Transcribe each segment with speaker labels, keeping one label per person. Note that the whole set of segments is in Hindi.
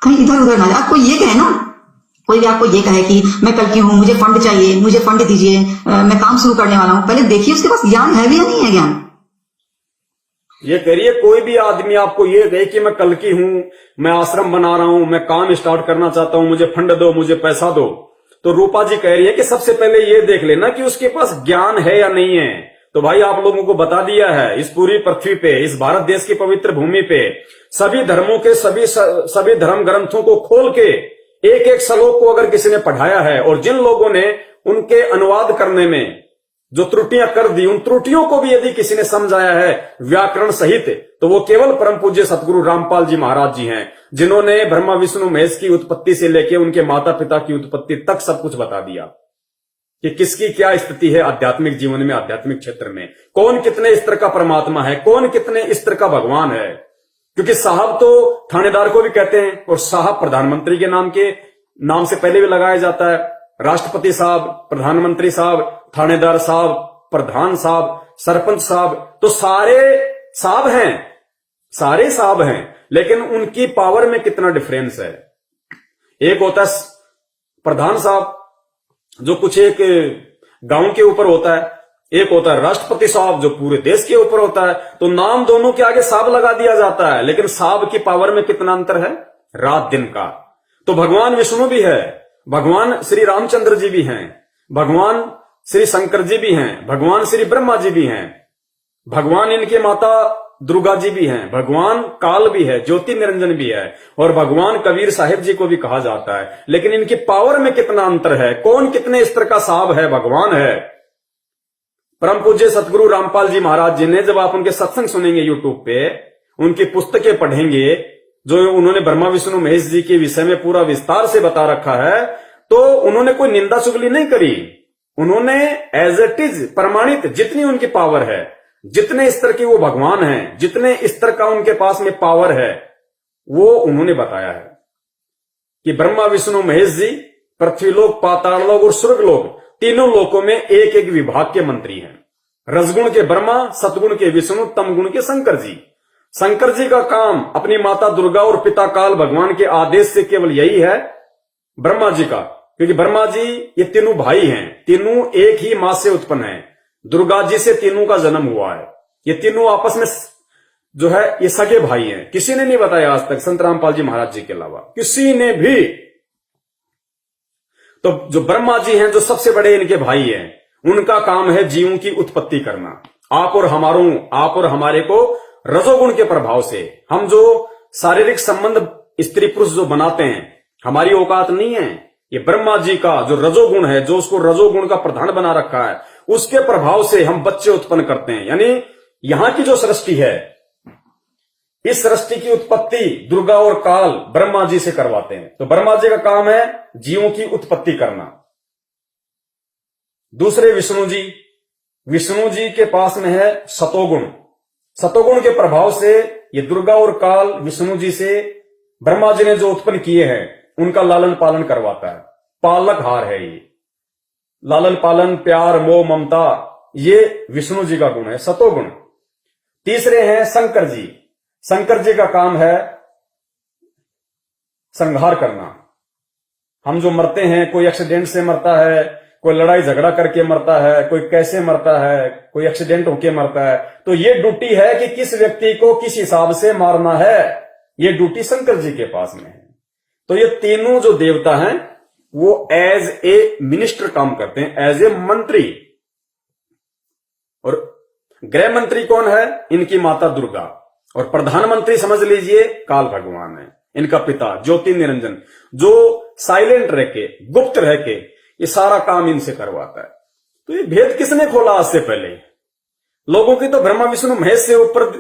Speaker 1: कहीं इधर उधर ना जाए। आपको ये कहे ना, कोई भी आपको ये कहे कि मैं कल की हूं, मुझे फंड चाहिए, मुझे फंड दीजिए, मैं काम शुरू करने वाला हूं, पहले देखिए उसके पास ज्ञान है भी या नहीं है ज्ञान।
Speaker 2: ये करिए, कोई भी आदमी आपको ये कहे कि मैं कल की हूं, मैं आश्रम बना रहा हूं, मैं काम स्टार्ट करना चाहता हूं, मुझे फंड दो, मुझे पैसा दो, तो रूपा जी कह रही है कि सबसे पहले ये देख लेना कि उसके पास ज्ञान है या नहीं है। तो भाई आप लोगों को बता दिया है, इस पूरी पृथ्वी पे, इस भारत देश की पवित्र भूमि पे सभी धर्मों के सभी धर्म ग्रंथों को खोल के एक एक श्लोक को अगर किसी ने पढ़ाया है, और जिन लोगों ने उनके अनुवाद करने में जो त्रुटियां कर दी, उन त्रुटियों को भी यदि किसी ने समझाया है व्याकरण सहित, तो वो केवल परम पूज्य सतगुरु रामपाल जी महाराज जी हैं, जिन्होंने ब्रह्मा विष्णु महेश की उत्पत्ति से लेकर उनके माता पिता की उत्पत्ति तक सब कुछ बता दिया कि किसकी क्या स्थिति है आध्यात्मिक जीवन में, आध्यात्मिक क्षेत्र में, कौन कितने स्तर का परमात्मा है, कौन कितने स्तर का भगवान है। क्योंकि साहब तो थानेदार को भी कहते हैं, और साहब प्रधानमंत्री के नाम से पहले भी लगाया जाता है। राष्ट्रपति साहब, प्रधानमंत्री साहब, थानेदार साहब, प्रधान साहब, सरपंच साहब, तो सारे साहब हैं, लेकिन उनकी पावर में कितना डिफरेंस है। एक होता है प्रधान साहब जो कुछ एक गांव के ऊपर होता है, एक होता है राष्ट्रपति साहब जो पूरे देश के ऊपर होता है। तो नाम दोनों के आगे साहब लगा दिया जाता है, लेकिन साहब की पावर में कितना अंतर है, रात दिन का। तो भगवान विष्णु भी है, भगवान श्री रामचंद्र जी भी हैं, भगवान श्री शंकर जी भी हैं, भगवान श्री ब्रह्मा जी भी हैं, भगवान इनके माता दुर्गा जी भी हैं, भगवान काल भी है, ज्योति निरंजन भी है, और भगवान कबीर साहिब जी को भी कहा जाता है। लेकिन इनकी पावर में कितना अंतर है, कौन कितने स्तर का साहब है, भगवान है। परम पूज्य सतगुरु रामपाल जी महाराज जी ने, जब आप उनके सत्संग सुनेंगे यूट्यूब पे, उनकी पुस्तकें पढ़ेंगे, जो उन्होंने ब्रह्मा विष्णु महेश जी के विषय में पूरा विस्तार से बता रखा है, तो उन्होंने कोई निंदा चुगली नहीं करी। उन्होंने एज इट इज प्रमाणित, जितनी उनकी पावर है, जितने स्तर के वो भगवान हैं, जितने स्तर का उनके पास में पावर है, वो उन्होंने बताया है कि ब्रह्मा विष्णु महेश जी पृथ्वीलोक, पाताललोक और स्वर्गलोक, तीनों लोकों में एक एक विभाग के मंत्री हैं। रजगुण के ब्रह्मा, सतगुण के विष्णु, तमगुण के शंकर जी। शंकर जी का काम अपनी माता दुर्गा और पिता काल भगवान के आदेश से केवल यही है, ब्रह्मा जी का, क्योंकि ब्रह्मा जी ये तीनों भाई हैं, तीनों एक ही मां से उत्पन्न हैं, दुर्गा जी से तीनों का जन्म हुआ है। ये तीनों आपस में जो है ये सगे भाई हैं। किसी ने नहीं बताया आज तक, संत रामपाल जी महाराज जी के अलावा किसी ने भी। तो जो ब्रह्मा जी हैं, जो सबसे बड़े इनके भाई हैं, उनका काम है जीवों की उत्पत्ति करना। आप और हमारे को रजोगुण के प्रभाव से, हम जो शारीरिक संबंध स्त्री पुरुष जो बनाते हैं, हमारी औकात नहीं है। ये ब्रह्मा जी का जो रजोगुण है, जो उसको रजोगुण का प्रधान बना रखा है, उसके प्रभाव से हम बच्चे उत्पन्न करते हैं। यानी यहां की जो सृष्टि है, इस सृष्टि की उत्पत्ति दुर्गा और काल ब्रह्मा जी से करवाते हैं। तो ब्रह्मा जी का काम है जीवों की उत्पत्ति करना। दूसरे विष्णु जी के पास में है सतोगुण। सतोगुण के प्रभाव से ये दुर्गा और काल विष्णु जी से ब्रह्मा जी ने जो उत्पन्न किए हैं, उनका लालन पालन करवाता है। पालकहार है ये, लालन पालन, प्यार, मोह, ममता, ये विष्णु जी का गुण है, सतोगुण। तीसरे हैं शंकर जी। शंकर जी का काम है संहार करना। हम जो मरते हैं, कोई एक्सीडेंट से मरता है, कोई लड़ाई झगड़ा करके मरता है, कोई कैसे मरता है, कोई एक्सीडेंट होके मरता है, तो ये ड्यूटी है कि किस व्यक्ति को किस हिसाब से मारना है, ये ड्यूटी शंकर जी के पास में है। तो ये तीनों जो देवता हैं, वो एज ए मिनिस्टर काम करते हैं, एज ए मंत्री। और गृह मंत्री कौन है? इनकी माता दुर्गा। और प्रधानमंत्री समझ लीजिए काल भगवान है, इनका पिता ज्योति निरंजन, जो साइलेंट रह के, गुप्त रह के ये सारा काम इनसे करवाता है। तो ये भेद किसने खोला आज से पहले? लोगों की तो ब्रह्मा विष्णु महेश से ऊपर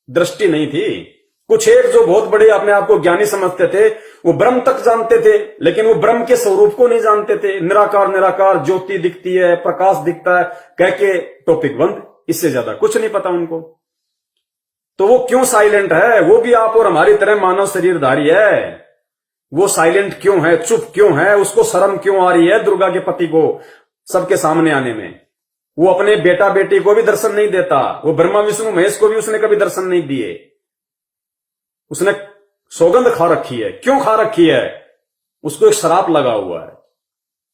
Speaker 2: दृष्टि नहीं थी। कुछ एक जो बहुत बड़े अपने आप को ज्ञानी समझते थे, वो ब्रह्म तक जानते थे, लेकिन वो ब्रह्म के स्वरूप को नहीं जानते थे। निराकार निराकार, ज्योति दिखती है, प्रकाश दिखता है, कह के टॉपिक बंद। इससे ज्यादा कुछ नहीं पता उनको। तो वो क्यों साइलेंट है? वो भी आप और हमारी तरह मानव शरीरधारी है। वो साइलेंट क्यों है, चुप क्यों है? उसको शर्म क्यों आ रही है दुर्गा के पति को सबके सामने आने में? वो अपने बेटा बेटी को भी दर्शन नहीं देता। वो ब्रह्मा विष्णु महेश को भी उसने कभी दर्शन नहीं दिए। उसने सौगंध खा रखी है। क्यों खा रखी है? उसको एक शराप लगा हुआ है।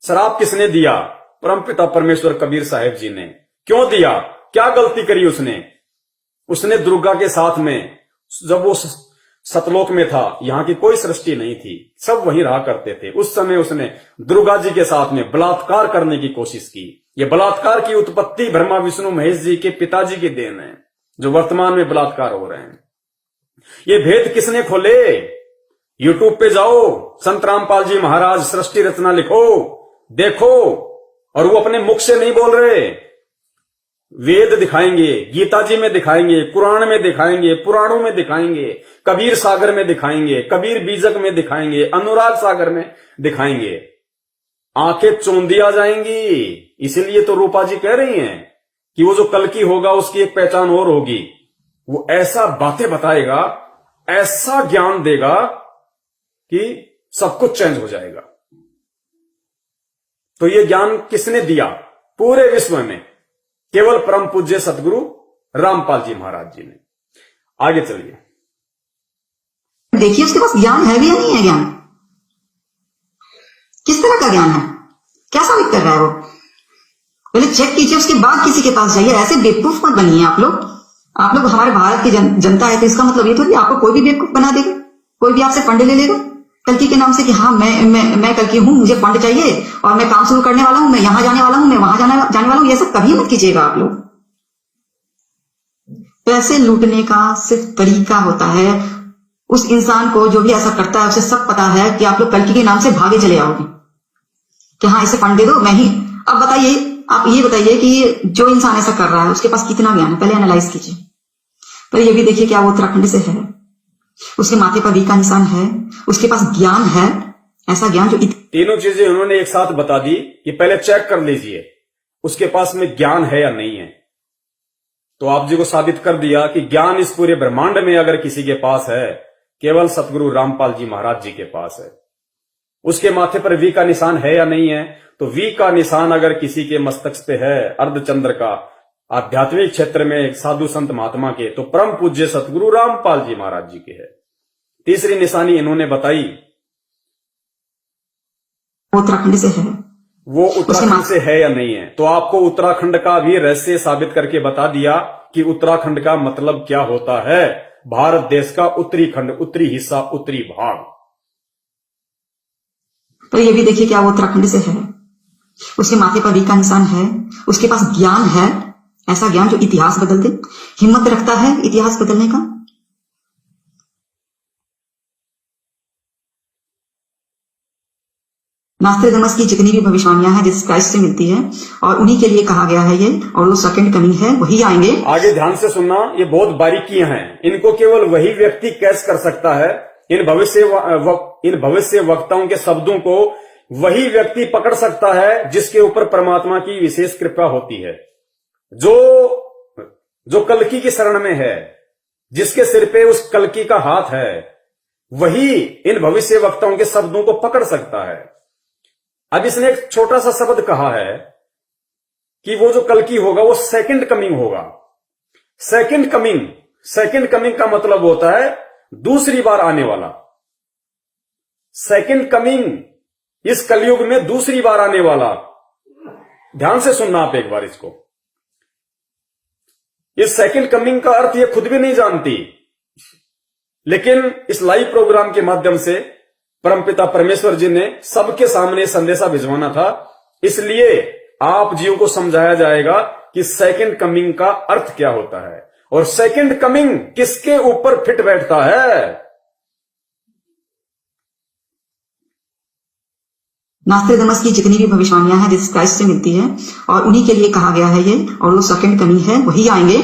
Speaker 2: शराप किसने दिया? परमपिता परमेश्वर कबीर साहिब जी ने। क्यों दिया? क्या गलती करी उसने? उसने दुर्गा के साथ में, जब वो सतलोक में था, यहां की कोई सृष्टि नहीं थी, सब वहीं रहा करते थे, उस समय उसने दुर्गा जी के साथ में बलात्कार करने की कोशिश की। ये बलात्कार की उत्पत्ति ब्रह्मा विष्णु महेश जी के पिताजी की देन है, जो वर्तमान में बलात्कार हो रहे हैं। ये भेद किसने खोले? यूट्यूब पे जाओ, संत रामपाल जी महाराज सृष्टि रचना लिखो, देखो। और वो अपने मुख से नहीं बोल रहे, वेद दिखाएंगे, गीता जी में दिखाएंगे, कुरान में दिखाएंगे, पुराणों में दिखाएंगे, कबीर सागर में दिखाएंगे, कबीर बीजक में दिखाएंगे, अनुराग सागर में दिखाएंगे। आंखें चौंधी आ जाएंगी। इसीलिए तो रूपा जी कह रही हैं कि वो जो कल्कि होगा उसकी एक पहचान और होगी। वो ऐसा बातें बताएगा, ऐसा ज्ञान देगा कि सब कुछ चेंज हो जाएगा। तो ये ज्ञान किसने दिया पूरे विश्व में? केवल परम पूज्य सतगुरु रामपाल जी महाराज जी ने। आगे चलिए,
Speaker 1: देखिए उसके पास ज्ञान है भी या नहीं है। ज्ञान किस तरह का ज्ञान है, क्या साबित कर रहा है वो? पहले चेक कीजिए, उसके बाद किसी के पास जाइए। ऐसे बेवकूफ मत बनिए आप लोग। आप लोग हमारे भारत की जनता है, तो इसका मतलब ये थोड़ी आपको कोई भी बेवकूफ बना देगा, कोई भी आपसे फंड ले लेगा कल्कि के नाम से कि हाँ मैं कल्कि हूं, मुझे फंड चाहिए और मैं काम शुरू करने वाला हूं, मैं यहां जाने वाला हूं, मैं वहां जाने वाला हूं। ये सब कभी मत कीजिएगा आप लोग। पैसे लूटने का सिर्फ तरीका होता है, उस इंसान को जो भी ऐसा करता है उसे सब पता है कि आप लोग कल्कि के नाम से भागे चले आओगे कि हाँ इसे फंड दे दो, मैं ही। अब बताइए, आप ये बताइए कि जो इंसान ऐसा कर रहा है उसके पास कितना ज्ञान है, पहले एनालाइज कीजिए। पर ये भी देखिए क्या वो उत्तराखंड से है, उसके माथे पर वी का निशान है, उसके पास ज्ञान है, ऐसा ज्ञान जो
Speaker 2: तीनों चीजें उन्होंने एक साथ बता दी कि पहले चेक कर लीजिए उसके पास में ज्ञान है या नहीं है। तो आप जी को साबित कर दिया कि ज्ञान इस पूरे ब्रह्मांड में अगर किसी के पास है, केवल सतगुरु रामपाल जी महाराज जी के पास है। उसके माथे पर वी का निशान है या नहीं है? तो वी का निशान अगर किसी के मस्तक पे है, अर्धचंद्र का, आध्यात्मिक क्षेत्र में साधु संत महात्मा के, तो परम पूज्य सतगुरु रामपाल जी महाराज जी के है। तीसरी निशानी इन्होंने बताई,
Speaker 1: उत्तराखंड से है,
Speaker 2: वो उत्तराखंड से है या नहीं है। तो आपको उत्तराखंड का भी रहस्य साबित करके बता दिया कि उत्तराखंड का मतलब क्या होता है। भारत देश का उत्तरी खंड, उत्तरी हिस्सा, उत्तरी भाग।
Speaker 1: तो ये भी देखिए क्या वो उत्तराखंड से है, उसके माथे पर वी का निशान है, उसके पास ज्ञान है, ऐसा ज्ञान जो इतिहास बदल दे, हिम्मत रखता है इतिहास बदलने का। नास्ट्रेडमस की जितनी भी भविष्यवाणियां हैं जीसस क्राइस्ट से मिलती है और उन्हीं के लिए कहा गया है ये, और वो सेकंड कमिंग है, वही आएंगे।
Speaker 2: आगे ध्यान से सुनना, ये बहुत बारीकियां हैं, इनको केवल वही व्यक्ति कैच कर सकता है। इन भविष्य वक्ताओं के शब्दों को वही व्यक्ति पकड़ सकता है जिसके ऊपर परमात्मा की विशेष कृपा होती है, जो कल्कि की शरण में है, जिसके सिर पे उस कल्कि का हाथ है, वही इन भविष्य वक्ताओं के शब्दों को पकड़ सकता है। अब इसने एक छोटा सा शब्द कहा है कि वो जो कल्कि होगा वो सेकंड कमिंग होगा। सेकंड कमिंग का मतलब होता है दूसरी बार आने वाला। सेकंड कमिंग इस कलयुग में दूसरी बार आने वाला। ध्यान से सुनना आप एक बार इसको। इस सेकंड कमिंग का अर्थ ये खुद भी नहीं जानती, लेकिन इस लाइव प्रोग्राम के माध्यम से परमपिता परमेश्वर जी ने सबके सामने संदेशा भिजवाना था, इसलिए आप जीव को समझाया जाएगा कि सेकंड कमिंग का अर्थ क्या होता है और सेकंड कमिंग किसके ऊपर फिट बैठता है।
Speaker 1: नास्ट्रेडमस की जितनी भी भविष्यवाणियां हैं जीसस क्राइस्ट से मिलती है और उन्हीं के लिए कहा गया है ये, और वो सेकंड कमिंग है, वही आएंगे।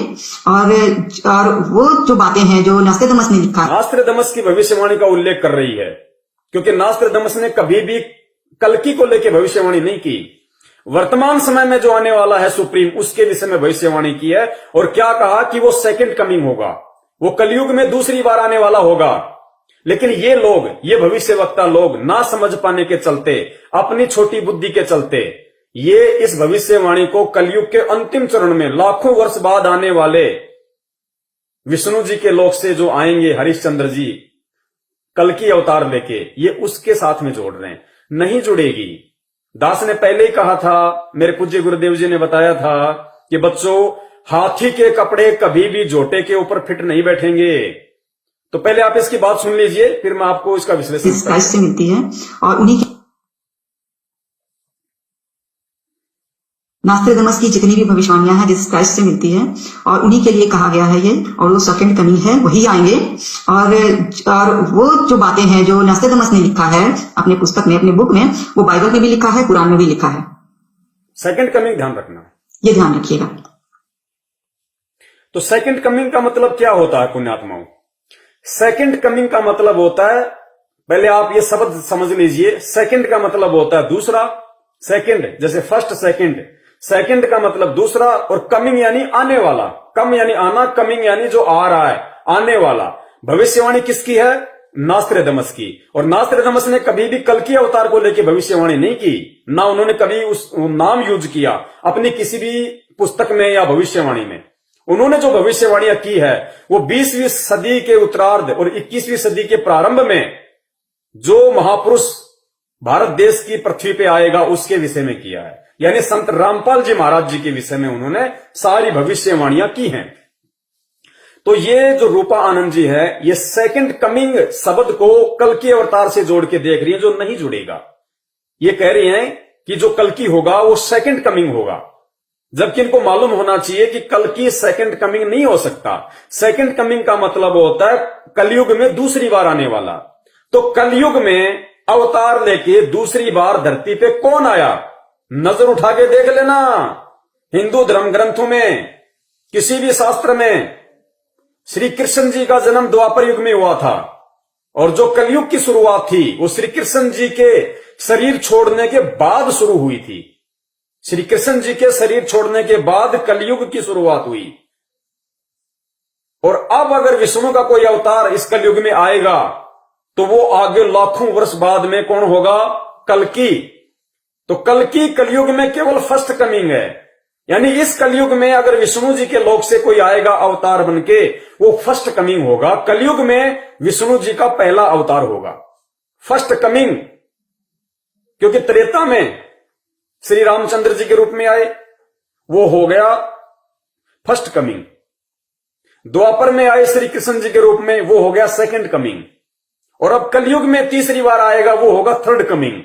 Speaker 1: और वो जो बातें हैं जो नास्ट्रेडमस ने लिखा,
Speaker 2: नास्ट्रेडमस की भविष्यवाणी का उल्लेख कर रही है, क्योंकि नास्ट्रेडमस ने कभी भी कल्कि को लेकर भविष्यवाणी नहीं की। वर्तमान समय में जो आने वाला है सुप्रीम, उसके विषय में भविष्यवाणी की है। और क्या कहा कि वो सेकंड कमिंग होगा, वो कलयुग में दूसरी बार आने वाला होगा। लेकिन ये लोग, ये भविष्यवक्ता लोग ना समझ पाने के चलते, अपनी छोटी बुद्धि के चलते, ये इस भविष्यवाणी को कलयुग के अंतिम चरण में लाखों वर्ष बाद आने वाले विष्णु जी के लोक से जो आएंगे, हरिश्चंद्र जी, कल्कि अवतार लेके, ये उसके साथ में जोड़ रहे हैं, नहीं जुड़ेगी। दास ने पहले ही कहा था, मेरे पूज्य गुरुदेव जी ने बताया था कि बच्चों, हाथी के कपड़े कभी भी जोटे के ऊपर फिट नहीं बैठेंगे। तो पहले आप इसकी बात सुन लीजिए, फिर मैं आपको इसका विश्लेषण
Speaker 1: क्राइस्ट से मिलती है और उन्हीं की नास्ट्रेडमस की जितनी भी भविष्यवाणियां हैं जीसस क्राइस्ट से मिलती है और उन्हीं के लिए कहा गया है ये, और वो सेकंड कमिंग है, वही आएंगे। और वो जो बातें हैं जो नास्ट्रेडमस ने लिखा है अपने पुस्तक में, अपने बुक में, वो बाइबल में भी लिखा है, कुरान में भी लिखा है।
Speaker 2: सेकंड कमिंग ध्यान रखना,
Speaker 1: ये ध्यान रखिएगा।
Speaker 2: तो सेकंड कमिंग का मतलब क्या होता है पुण्यात्माओं? सेकंड कमिंग का मतलब होता है, पहले आप ये शब्द समझ लीजिए, सेकंड का मतलब होता है दूसरा। सेकंड जैसे फर्स्ट, सेकंड का मतलब दूसरा, और कमिंग यानी आने वाला। कम यानी आना, कमिंग यानी जो आ रहा है, आने वाला। भविष्यवाणी किसकी है? नास्ट्रेडमस की। और नास्ट्रेडमस ने कभी भी कल्कि अवतार को लेकर भविष्यवाणी नहीं की, ना उन्होंने कभी उस नाम यूज किया अपनी किसी भी पुस्तक में या भविष्यवाणी में। उन्होंने जो भविष्यवाणियां की है वो 20वीं सदी के उत्तरार्ध और 21वीं सदी के प्रारंभ में जो महापुरुष भारत देश की पृथ्वी पे आएगा उसके विषय में किया है। यानी संत रामपाल जी महाराज जी के विषय में उन्होंने सारी भविष्यवाणियां की हैं। तो ये जो रूपा आनंद जी है, ये सेकंड कमिंग शब्द को कल्कि अवतार से जोड़ के देख रही है, जो नहीं जुड़ेगा। ये कह रही हैं कि जो कल्कि होगा वो सेकंड कमिंग होगा, जबकि इनको मालूम होना चाहिए कि कल्कि सेकंड कमिंग नहीं हो सकता। सेकंड कमिंग का मतलब होता है कलयुग में दूसरी बार आने वाला। तो कलयुग में अवतार लेके दूसरी बार धरती पे कौन आया? नजर उठा के देख लेना, हिंदू धर्म ग्रंथों में, किसी भी शास्त्र में श्री कृष्ण जी का जन्म द्वापर युग में हुआ था, और जो कलयुग की शुरुआत थी वो श्री कृष्ण जी के शरीर छोड़ने के बाद शुरू हुई थी। श्री कृष्ण जी के शरीर छोड़ने के बाद कलयुग की शुरुआत हुई। और अब अगर विष्णु का कोई अवतार इस कलयुग में आएगा तो वो आगे लाखों वर्ष बाद में कौन होगा? कल्कि। तो कल्कि कलयुग में केवल फर्स्ट कमिंग है, यानी इस कलयुग में अगर विष्णु जी के लोक से कोई आएगा अवतार बनके, वो फर्स्ट कमिंग होगा। कलयुग में विष्णु जी का पहला अवतार होगा, फर्स्ट कमिंग। क्योंकि त्रेता में श्री रामचंद्र जी के रूप में आए, वो हो गया फर्स्ट कमिंग। द्वापर में आए श्री कृष्ण जी के रूप में, वो हो गया सेकंड कमिंग। और अब कलयुग में तीसरी बार आएगा, वो होगा थर्ड कमिंग।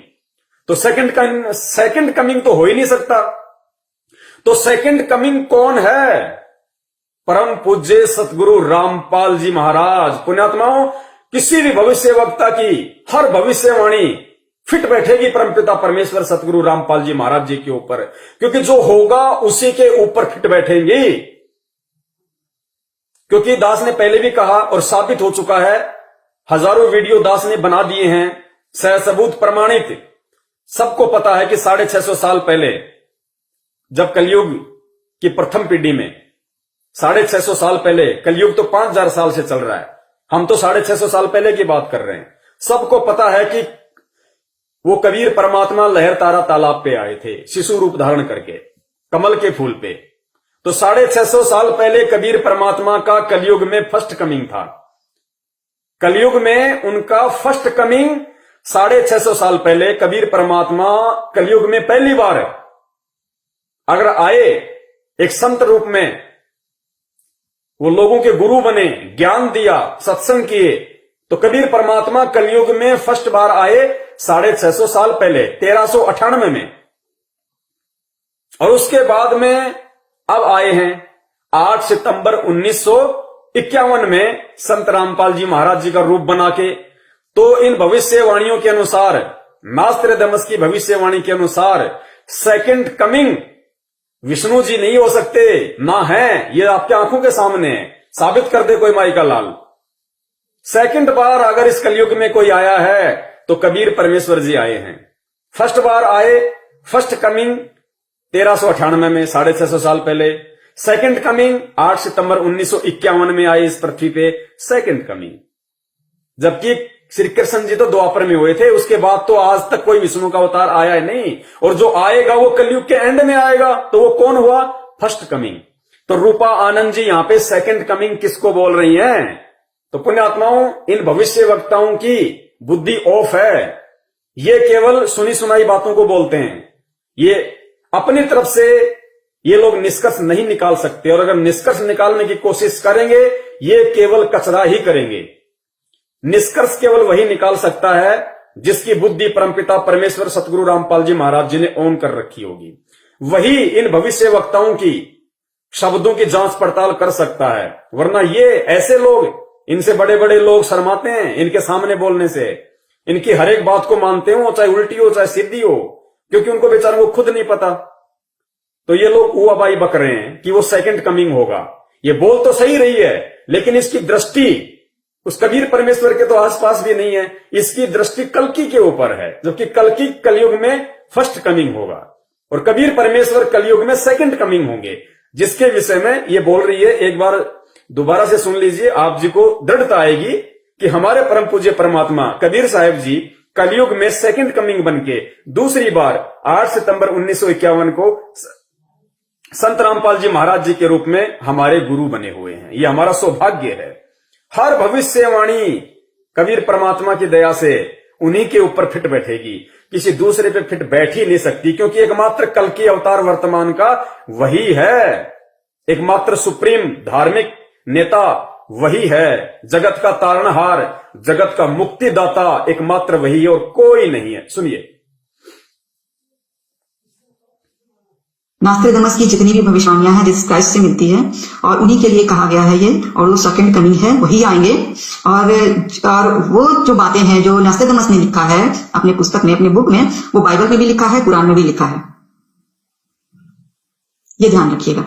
Speaker 2: तो सेकंड कमिंग तो हो ही नहीं सकता। तो सेकंड कमिंग कौन है? परम पूज्य सतगुरु रामपाल जी महाराज। पुण्यात्माओं, किसी भी भविष्य वक्ता की हर भविष्यवाणी फिट बैठेगी परमपिता परमेश्वर सतगुरु रामपाल जी महाराज जी के ऊपर, क्योंकि जो होगा उसी के ऊपर फिट बैठेंगी। क्योंकि दास ने पहले भी कहा और साबित हो चुका है, हजारों वीडियो दास ने बना दिए हैं, सहसबूत प्रमाणित। सबको पता है कि 650 साल पहले जब कलयुग की प्रथम पीढ़ी में, 650 साल पहले, कलयुग तो 5000 साल से चल रहा है, हम तो 650 साल पहले की बात कर रहे हैं। सबको पता है कि वो कबीर परमात्मा लहर तारा तालाब पे आए थे शिशु रूप धारण करके, कमल के फूल पे। तो 650 साल पहले कबीर परमात्मा का कलयुग में फर्स्ट कमिंग था। कलयुग में उनका फर्स्ट कमिंग 650 साल पहले कबीर परमात्मा कलयुग में पहली बार अगर आए एक संत रूप में, वो लोगों के गुरु बने, ज्ञान दिया, सत्संग किए, तो कबीर परमात्मा कलयुग में फर्स्ट बार आए 650 साल पहले 1398 में। और उसके बाद में अब आए हैं 8 सितंबर 1951 में संत रामपाल जी महाराज जी का रूप बना के। तो इन भविष्यवाणियों के अनुसार, नास्ट्रेडमस की भविष्यवाणी के अनुसार, सेकंड कमिंग विष्णु जी नहीं हो सकते, ना है। ये आपके आंखों के सामने है, साबित कर दे कोई माई का लाल। सेकंड बार अगर इस कलयुग में कोई आया है तो कबीर परमेश्वर जी आए हैं। फर्स्ट बार आए, फर्स्ट कमिंग 1398 में, 650 साल पहले। सेकंड कमिंग 8 सितंबर 1951 में आए इस पृथ्वी पे, सेकंड कमिंग। जबकि श्री कृष्ण जी तो द्वापर में हुए थे, उसके बाद तो आज तक कोई विष्णु का अवतार आया नहीं। और जो आएगा वो कलयुग के एंड में आएगा, तो वो कौन हुआ? First coming. तो रूपा आनंद जी यहां पे सेकंड कमिंग किसको बोल रही हैं? तो पुण्यात्माओं, इन भविष्य वक्ताओं की बुद्धि ऑफ है। ये केवल सुनी सुनाई बातों को बोलते हैं। ये अपनी तरफ से ये लोग निष्कर्ष नहीं निकाल सकते, और अगर निष्कर्ष निकालने की कोशिश करेंगे ये केवल कचरा ही करेंगे। निष्कर्ष केवल वही निकाल सकता है जिसकी बुद्धि परमपिता परमेश्वर सतगुरु रामपाल जी महाराज जी ने ऑन कर रखी होगी। वही इन भविष्य वक्ताओं की शब्दों की जांच पड़ताल कर सकता है, वरना ये ऐसे लोग, इनसे बड़े बड़े लोग शर्माते हैं इनके सामने बोलने से। इनकी हर एक बात को मानते हो, चाहे उल्टी हो चाहे सीधी हो, क्योंकि उनको बेचारों को खुद नहीं पता। तो ये लोग उआबाई बक रहे हैं कि वो सेकंड कमिंग होगा। ये बोल तो सही रही है, लेकिन इसकी दृष्टि उस कबीर परमेश्वर के तो आसपास भी नहीं है। इसकी दृष्टि कल्कि के ऊपर है, जबकि कल्कि कलयुग में फर्स्ट कमिंग होगा और कबीर परमेश्वर कलयुग में सेकंड कमिंग होंगे, जिसके विषय में ये बोल रही है। एक बार दोबारा से सुन लीजिए, आप जी को दृढ़ता आएगी कि हमारे परम पूज्य परमात्मा कबीर साहब जी कलयुग में सेकंड कमिंग बनके दूसरी बार 8 सितंबर 1951 को संत रामपाल जी महाराज जी के रूप में हमारे गुरु बने हुए हैं। ये हमारा सौभाग्य है। हर भविष्यवाणी कबीर परमात्मा की दया से उन्हीं के ऊपर फिट बैठेगी, किसी दूसरे पे फिट बैठ ही नहीं सकती, क्योंकि एकमात्र कल की अवतार वर्तमान का वही है। एकमात्र सुप्रीम धार्मिक नेता वही है। जगत का तारणहार, जगत का मुक्तिदाता एकमात्र वही है और कोई नहीं है। सुनिए,
Speaker 1: नास्ट्रेडमस की जितनी भी भविष्यवाणियां हैं जीसस क्राइस्ट से मिलती है, और उन्हीं के लिए कहा गया है ये, और वो सेकंड कमिंग है, वही आएंगे। और वो जो बातें हैं जो नास्ट्रेडमस ने लिखा है अपने पुस्तक में, अपने बुक में, वो बाइबल में भी लिखा है, कुरान में भी लिखा है। ये ध्यान रखिएगा।